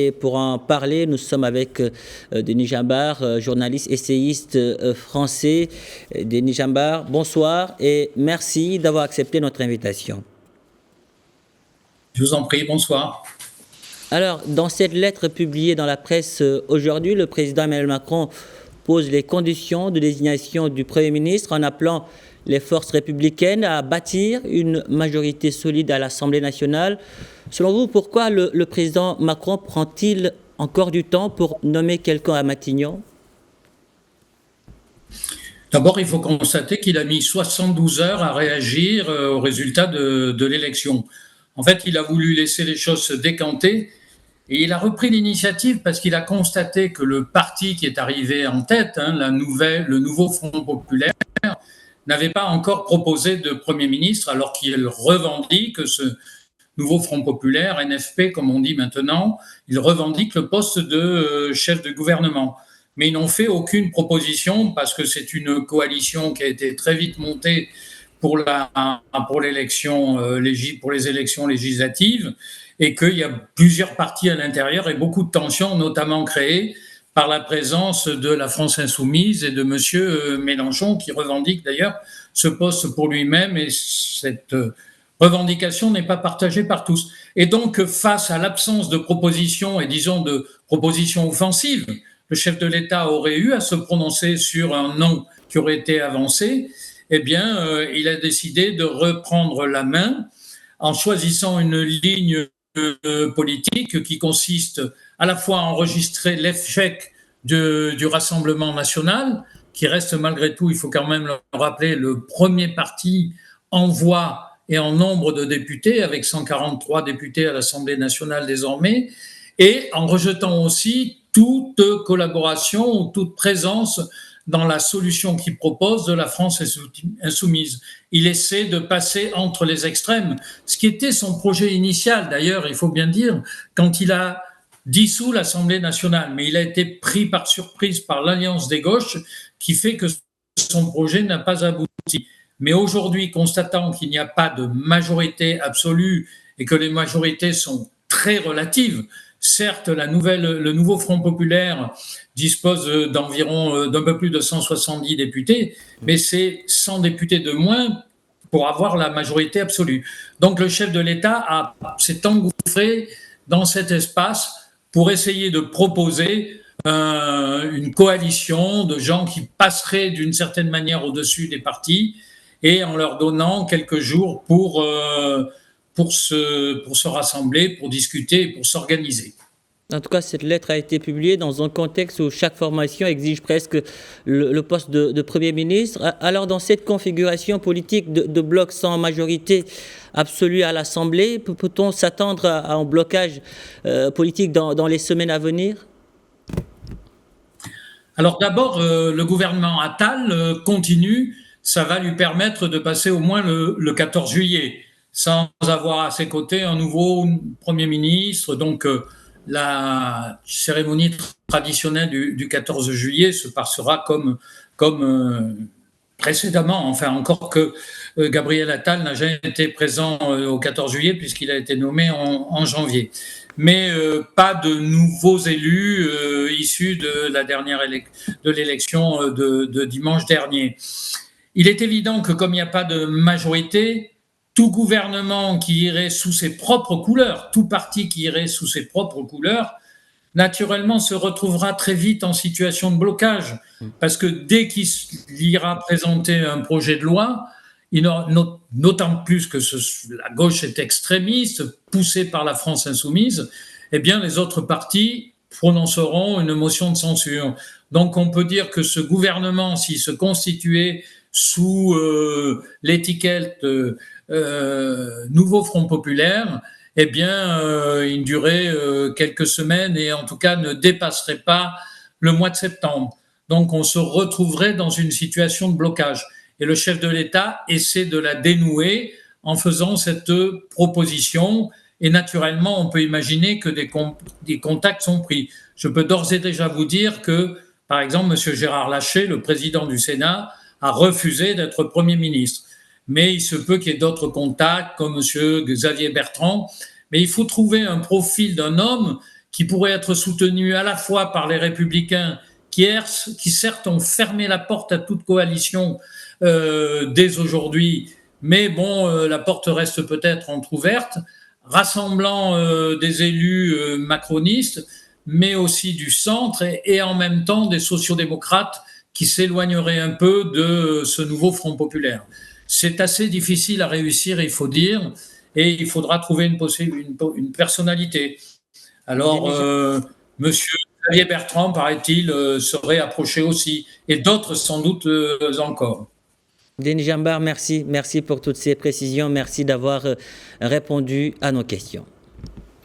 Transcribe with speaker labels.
Speaker 1: Et pour en parler, nous sommes avec Denis Jambard, journaliste essayiste français. Denis Jambard, bonsoir et merci d'avoir accepté notre invitation.
Speaker 2: Je vous en prie, bonsoir.
Speaker 1: Alors, dans cette lettre publiée dans la presse aujourd'hui, le président Emmanuel Macron pose les conditions de désignation du Premier ministre en appelant les forces républicaines à bâtir une majorité solide à l'Assemblée nationale. Selon vous, pourquoi le président Macron prend-il encore du temps pour nommer quelqu'un à Matignon ?
Speaker 2: D'abord, il faut constater qu'il a mis 72 heures à réagir au résultat de l'élection. En fait, il a voulu laisser les choses se décanter et il a repris l'initiative parce qu'il a constaté que le parti qui est arrivé en tête, le nouveau Front populaire, n'avait pas encore proposé de Premier ministre alors qu'il revendique ce nouveau Front populaire, NFP comme on dit maintenant, il revendique le poste de chef de gouvernement. Mais ils n'ont fait aucune proposition parce que c'est une coalition qui a été très vite montée pour les élections législatives et qu'il y a plusieurs partis à l'intérieur et beaucoup de tensions, notamment créées par la présence de la France insoumise et de M. Mélenchon, qui revendique d'ailleurs ce poste pour lui-même, et cette revendication n'est pas partagée par tous. Et donc, face à l'absence de propositions, et disons de propositions offensives, le chef de l'État aurait eu à se prononcer sur un nom qui aurait été avancé, eh bien, il a décidé de reprendre la main en choisissant une ligne politique qui consiste à la fois à enregistrer l'échec du Rassemblement national, qui reste malgré tout, il faut quand même le rappeler, le premier parti en voix et en nombre de députés, avec 143 députés à l'Assemblée nationale désormais, et en rejetant aussi toute collaboration ou toute présence dans la solution qu'il propose de la France insoumise. Il essaie de passer entre les extrêmes, ce qui était son projet initial d'ailleurs, il faut bien dire, quand il a dissous l'Assemblée nationale, mais il a été pris par surprise par l'Alliance des gauches qui fait que son projet n'a pas abouti. Mais aujourd'hui, constatant qu'il n'y a pas de majorité absolue et que les majorités sont très relatives, certes, le nouveau Front populaire dispose d'un peu plus de 170 députés, mais c'est 100 députés de moins pour avoir la majorité absolue. Donc le chef de l'État s'est engouffré dans cet espace pour essayer de proposer une coalition de gens qui passeraient d'une certaine manière au-dessus des partis et en leur donnant quelques jours pour se rassembler, pour discuter et pour s'organiser.
Speaker 1: En tout cas, cette lettre a été publiée dans un contexte où chaque formation exige presque le poste de Premier ministre. Alors, dans cette configuration politique de bloc sans majorité absolue à l'Assemblée, peut-on s'attendre à un blocage politique dans les semaines à venir ?
Speaker 2: Alors d'abord, le gouvernement Attal continue. Ça va lui permettre de passer au moins le 14 juillet, sans avoir à ses côtés un nouveau Premier ministre. Donc, la cérémonie traditionnelle du 14 juillet se passera comme précédemment, enfin encore que Gabriel Attal n'a jamais été présent au 14 juillet puisqu'il a été nommé en janvier. Mais pas de nouveaux élus issus de l'élection de dimanche dernier. Il est évident que comme il n'y a pas de majorité, tout gouvernement qui irait sous ses propres couleurs, tout parti qui irait sous ses propres couleurs, naturellement se retrouvera très vite en situation de blocage. Parce que dès qu'il ira présenter un projet de loi, d'autant plus que la gauche est extrémiste, poussée par la France insoumise, eh bien les autres partis prononceront une motion de censure. Donc on peut dire que ce gouvernement, s'il se constituait sous l'étiquette nouveau Front populaire, eh bien, il durait quelques semaines et en tout cas ne dépasserait pas le mois de septembre. Donc, on se retrouverait dans une situation de blocage. Et le chef de l'État essaie de la dénouer en faisant cette proposition. Et naturellement, on peut imaginer que des contacts sont pris. Je peux d'ores et déjà vous dire que, par exemple, M. Gérard Larcher, le président du Sénat, a refusé d'être Premier ministre. Mais il se peut qu'il y ait d'autres contacts, comme M. Xavier Bertrand. Mais il faut trouver un profil d'un homme qui pourrait être soutenu à la fois par les Républicains qui certes ont fermé la porte à toute coalition dès aujourd'hui, mais bon, la porte reste peut-être entrouverte, rassemblant des élus macronistes, mais aussi du centre et en même temps des sociodémocrates qui s'éloigneraient un peu de ce nouveau Front populaire. C'est assez difficile à réussir, il faut dire, et il faudra trouver une personnalité. Alors, Monsieur Xavier Bertrand, paraît-il, serait approché aussi, et d'autres sans doute encore.
Speaker 1: Denis Jambard, merci. Merci pour toutes ces précisions. Merci d'avoir répondu à nos questions.